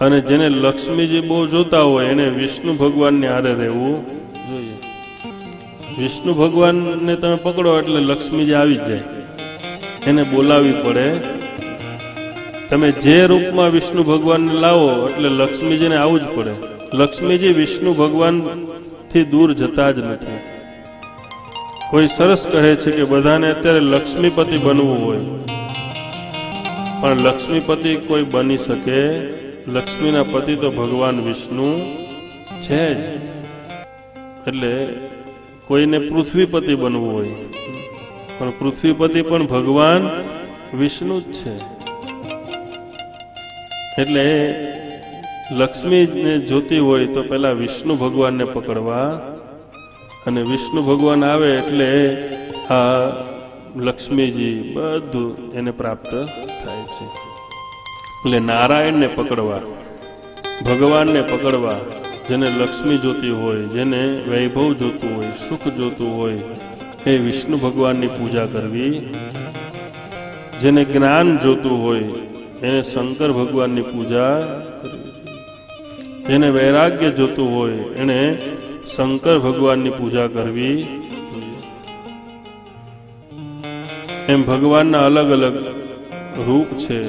અને જેને લક્ષ્મીજી બહુ જોતા હોય એને વિષ્ણુ ભગવાનની હારે રહેવું જોઈએ. વિષ્ણુ ભગવાનને તમે પકડો એટલે લક્ષ્મીજી આવી જ જાય, એને બોલાવવી પડે. તમે જે રૂપમાં વિષ્ણુ ભગવાનને લાવો એટલે લક્ષ્મીજીને આવવું જ પડે. લક્ષ્મીજી વિષ્ણુ ભગવાનથી દૂર જતા જ નથી. કોઈ સરસ કહે છે કે બધાને અત્યારે લક્ષ્મીપતિ બનવું હોય, પણ લક્ષ્મીપતિ કોઈ બની શકે? લક્ષ્મીના પતિ તો ભગવાન વિષ્ણુ છે જ. એટલે કોઈને પૃથ્વીપતિ બનવું હોય, પણ પૃથ્વીપતિ પણ ભગવાન વિષ્ણુ જ છે. એટલે લક્ષ્મીને જોતી હોય તો પહેલા વિષ્ણુ ભગવાનને પકડવા, અને વિષ્ણુ ભગવાન આવે એટલે આ લક્ષ્મીજી બધું એને પ્રાપ્ત થાય છે. એટલે નારાયણને પકડવા, ભગવાનને પકડવા. જેને લક્ષ્મી જોતી હોય, જેને વૈભવ જોતું હોય, સુખ જોતું હોય, એ વિષ્ણુ ભગવાનની પૂજા કરવી. જેને જ્ઞાન જોતું હોય એને શંકર ભગવાનની પૂજા કરવી. જેને વૈરાગ્ય જોતું હોય એને શંકર ભગવાનની પૂજા કરવી. એમ ભગવાનના અલગ અલગ રૂપ છે.